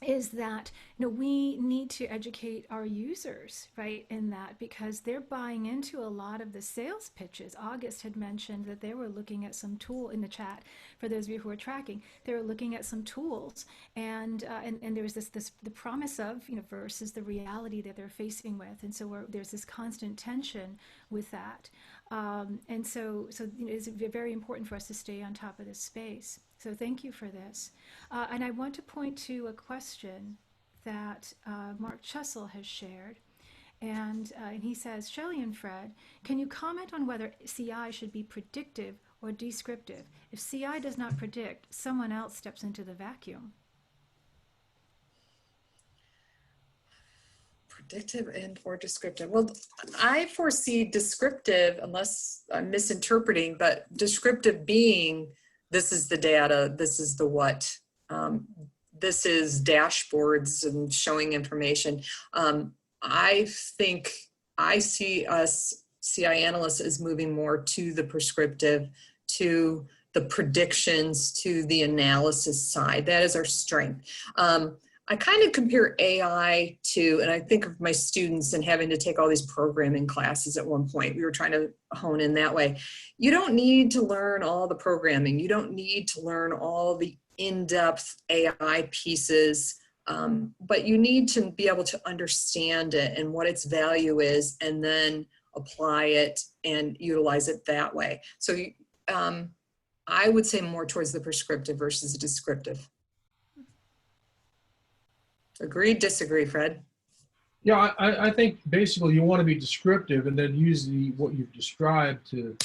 is that we need to educate our users, right, in that, because they're buying into a lot of the sales pitches. August had mentioned that they were looking at some tool in the chat. For those of you who are tracking, they were looking at some tools, and there was the promise of versus the reality that they're facing with, and so there's this constant tension with that, and so it's very important for us to stay on top of this space. So thank you for this. And I want to point to a question that Mark Chessel has shared. And he says, Shelly and Fred, can you comment on whether CI should be predictive or descriptive? If CI does not predict, someone else steps into the vacuum. Predictive and or descriptive. Well, I foresee descriptive, unless I'm misinterpreting, but descriptive being this is the data, this is the what, this is dashboards and showing information. I think I see us CI analysts as moving more to the prescriptive, to the predictions, to the analysis side. That is our strength. I kind of compare AI to, and I think of my students and having to take all these programming classes at one point. We were trying to hone in that way. You don't need to learn all the programming. You don't need to learn all the in-depth AI pieces, but you need to be able to understand it and what its value is, and then apply it and utilize it that way. So I would say more towards the prescriptive versus the descriptive. Agree, disagree, Fred? Yeah, I think basically you want to be descriptive and then use what you've described to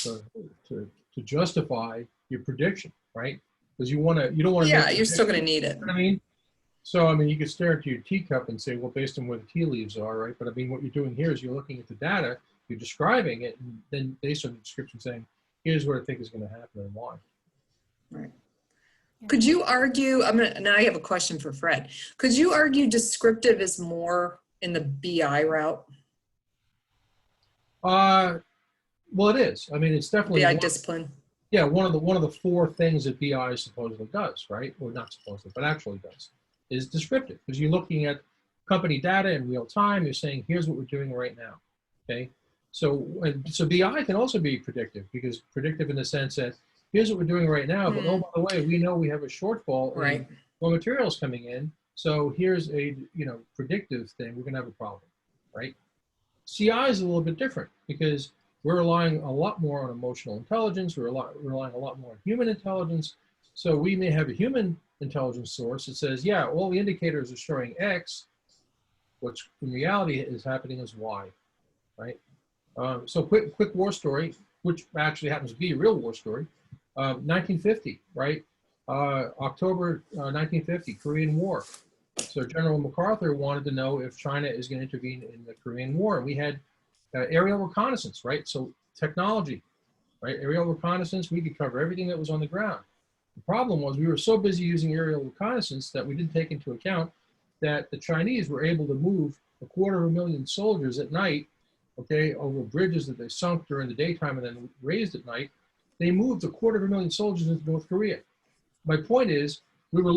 justify your prediction, right? Because you don't want to. Yeah, you're still going to need it. You know what I mean, so I mean, you could stare into your teacup and say, well, based on where the tea leaves are, right? But I mean, what you're doing here is you're looking at the data, you're describing it, and then based on the description, saying, here's what I think is going to happen and why. Right. Could you argue, now I have a question for Fred. Could you argue descriptive is more in the BI route? Well, it is. I mean, it's definitely BI discipline. Yeah, one of the four things that BI supposedly does, right? Or not supposedly, but actually does, is descriptive. Because you're looking at company data in real time. You're saying, here's what we're doing right now. Okay. So BI can also be predictive, because predictive in the sense that here's what we're doing right now, but oh, by the way, we know we have a shortfall in raw materials coming in. So here's a predictive thing. We're gonna have a problem, right? CI is a little bit different, because we're relying a lot more on emotional intelligence. We're relying a lot more on human intelligence. So we may have a human intelligence source that says, yeah, all the indicators are showing X, which in reality is happening as Y, right? So quick war story, which actually happens to be a real war story. 1950, right? October 1950, Korean War. So General MacArthur wanted to know if China is going to intervene in the Korean War. And we had aerial reconnaissance, right? So technology, right? Aerial reconnaissance, we could cover everything that was on the ground. The problem was we were so busy using aerial reconnaissance that we didn't take into account that the Chinese were able to move 250,000 soldiers at night, okay, over bridges that they sunk during the daytime and then raised at night. They moved 250,000 soldiers into North Korea. My point is, we were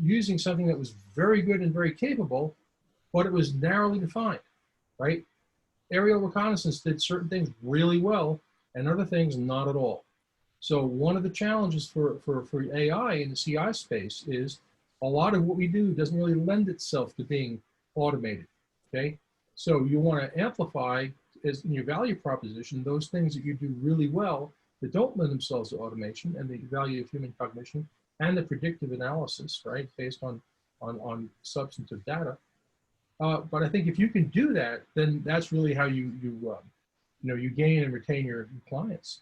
using something that was very good and very capable, but it was narrowly defined, right? Aerial reconnaissance did certain things really well and other things not at all. So one of the challenges for AI in the CI space is A lot of what we do doesn't really lend itself to being automated, okay? So you want to amplify, as in your value proposition, those things that you do really well that don't lend themselves to automation, and the value of human cognition and the predictive analysis, right, based on substantive data. But I think if you can do that, then that's really how you gain and retain your clients.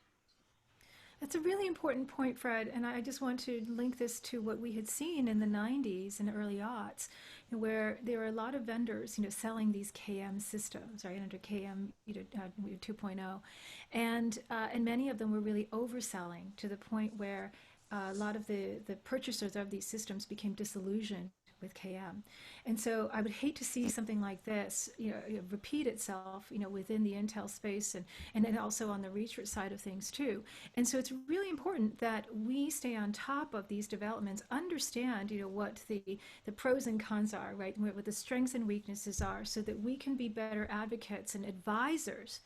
That's a really important point, Fred, and I just want to link this to what we had seen in the 90s and early aughts, where there were a lot of vendors, selling these KM systems, right, under KM 2.0, and many of them were really overselling to the point where a lot of the purchasers of these systems became disillusioned with KM. And so I would hate to see something like this, repeat itself, within the Intel space and then also on the research side of things too. And so it's really important that we stay on top of these developments, understand, what the pros and cons are, right? What the strengths and weaknesses are, so that we can be better advocates and advisors,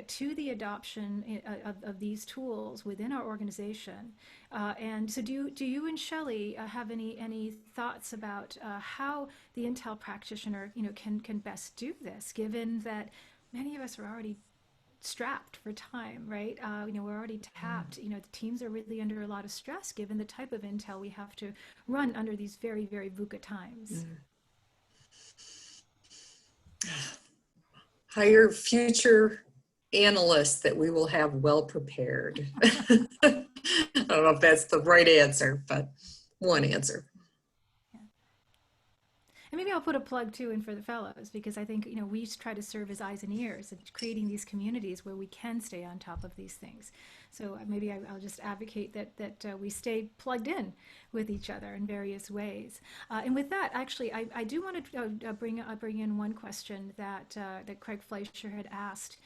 to the adoption of these tools within our organization. And so do you and Shelly have any thoughts about how the Intel practitioner can best do this, given that many of us are already strapped for time, right? We're already tapped. The teams are really under a lot of stress given the type of Intel we have to run under these very, very VUCA times. Hire future analysts that we will have well prepared. I don't know if that's the right answer, but one answer. And maybe I'll put a plug too in for the fellows, because I think, we try to serve as eyes and ears and creating these communities where we can stay on top of these things. So maybe I'll just advocate that we stay plugged in with each other in various ways. And with that, actually, I do want to bring in one question that Craig Fleischer had asked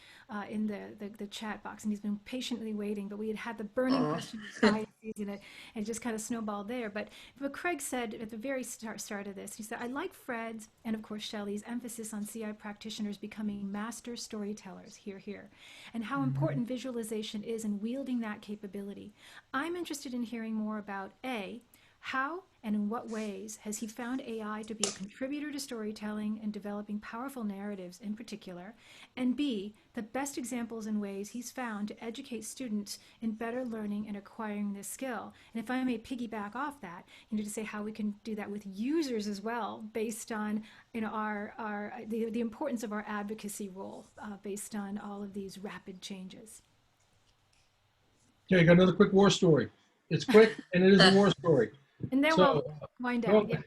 in the chat box, and he's been patiently waiting, but we had the burning question of and it just kind of snowballed there. But Craig said at the very start of this, he said, I like Fred's and of course Shelly's emphasis on CI practitioners becoming master storytellers, here, and how important visualization is in wielding that capability. I'm interested in hearing more about A, how and in what ways has he found AI to be a contributor to storytelling and developing powerful narratives in particular? And B, the best examples and ways he's found to educate students in better learning and acquiring this skill. And if I may piggyback off that, to say how we can do that with users as well, based on the importance of our advocacy role, based on all of these rapid changes. Okay, I got another quick war story. It's quick and it is a war story. And then we'll wind down. Yes.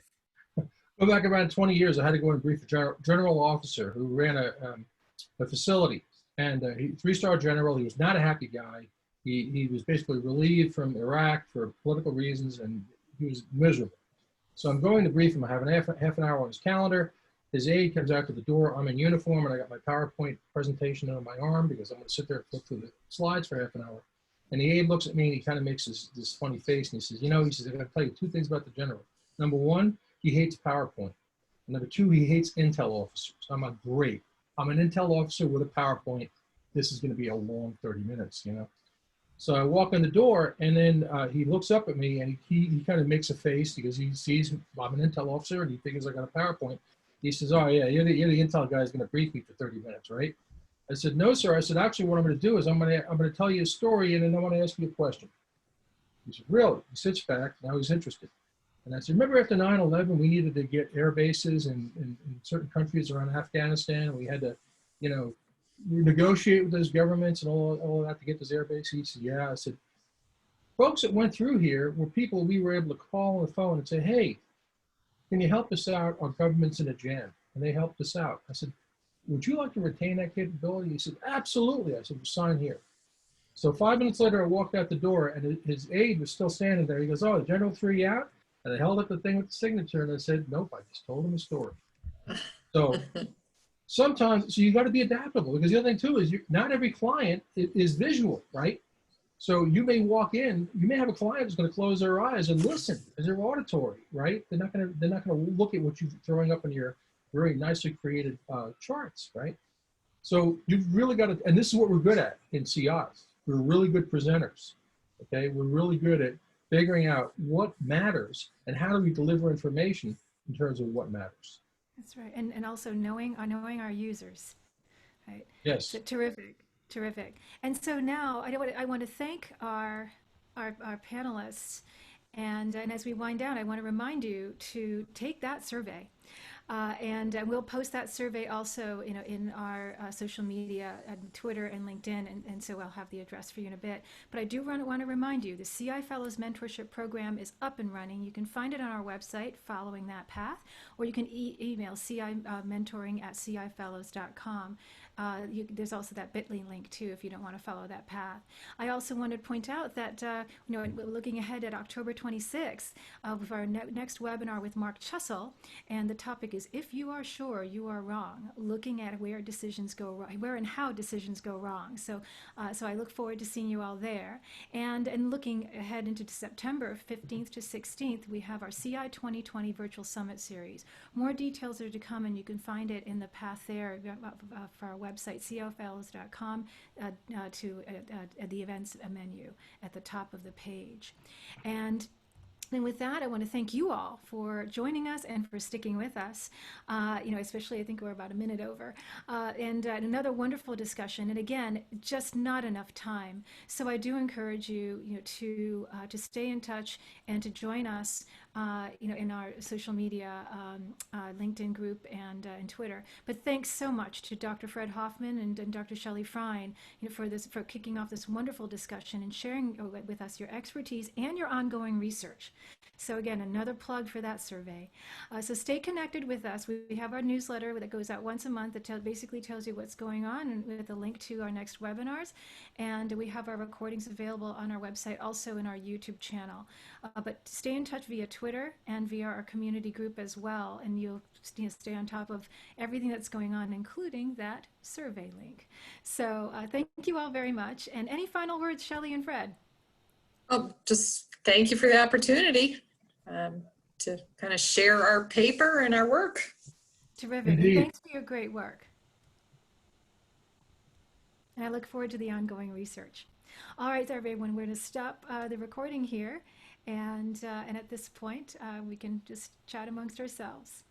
Go back around 20 years. I had to go and brief a general officer who ran a facility, and he 3-star general. He was not a happy guy. He was basically relieved from Iraq for political reasons, and he was miserable. So I'm going to brief him. I have half an hour on his calendar. His aide comes out to the door. I'm in uniform, and I got my PowerPoint presentation on my arm because I'm going to sit there and flip through the slides for half an hour. And the aide looks at me and he kind of makes this funny face and he says, I got to tell you 2 things about the general. Number 1, he hates PowerPoint. And number 2, he hates Intel officers. I'm like, great. I'm an Intel officer with a PowerPoint. This is going to be a long 30 minutes, So I walk in the door and then he looks up at me and he kind of makes a face because he sees I'm an Intel officer and he figures I got a PowerPoint. He says, oh yeah, you're the Intel guy who's going to brief me for 30 minutes, right? I said, no, sir. I said, actually, what I'm going to do is I'm going to tell you a story, and then I want to ask you a question. He said, really? He sits back. Now he's interested. And I said, remember after 9/11, we needed to get air bases in certain countries around Afghanistan, and we had to, negotiate with those governments and all that to get those air bases? He said, yeah. I said, folks that went through here were people we were able to call on the phone and say, hey, can you help us out? Our government's in a jam. And they helped us out. I said, would you like to retain that capability? He said, absolutely. I said, well, sign here. So 5 minutes later, I walked out the door and his aide was still standing there. He goes, oh, the general threw you out? And I held up the thing with the signature and I said, nope, I just told him a story. So sometimes, you got to be adaptable, because the other thing too is not every client is visual, right? So you may walk in, you may have a client who's going to close their eyes and listen because they're auditory, right? They're not going to look at what you're throwing up in your very nicely created charts, right? So you've really got to, and this is what we're good at in CIs. We're really good presenters, okay? We're really good at figuring out what matters and how do we deliver information in terms of what matters. That's right. And also knowing our users, right? So Yes. terrific, terrific. And so now I want to thank our panelists. And as we wind down, I want to remind you to take that survey. And we'll post that survey also, in our social media, Twitter and LinkedIn, and so I'll have the address for you in a bit. But I do want to remind you, the CI Fellows Mentorship Program is up and running. You can find it on our website, following that path, or you can email mentoring@cifellows.com. There's also that bit.ly link too if you don't want to follow that path. I also want to point out that looking ahead at October 26th with our next webinar with Mark Chussell, and the topic is "If you are sure, you are wrong," looking at where decisions go wrong, where and how decisions go wrong. So I look forward to seeing you all there. And looking ahead into September 15th to 16th, we have our CI 2020 Virtual Summit Series. More details are to come, and you can find it in the path there for our website, cifellows.com, to the events menu at the top of the page. And with that, I want to thank you all for joining us and for sticking with us. Especially I think we're about a minute over. And another wonderful discussion. And again, just not enough time. So I do encourage you, to stay in touch and to join us, in our social media, LinkedIn group and Twitter. But thanks so much to Dr. Fred Hoffman and Dr. Shelly Freyn, for kicking off this wonderful discussion and sharing with us your expertise and your ongoing research. So again, another plug for that survey. So stay connected with us. We have our newsletter that goes out once a month that basically tells you what's going on, and with a link to our next webinars. And we have our recordings available on our website, also in our YouTube channel. But stay in touch via Twitter and via our community group as well, and you'll stay on top of everything that's going on, including that survey link. So thank you all very much. And any final words, Shelly and Fred? Oh, just thank you for the opportunity to kind of share our paper and our work. Terrific. And thanks for your great work. And I look forward to the ongoing research. All right, everyone, we're going to stop the recording here. And at this point, we can just chat amongst ourselves.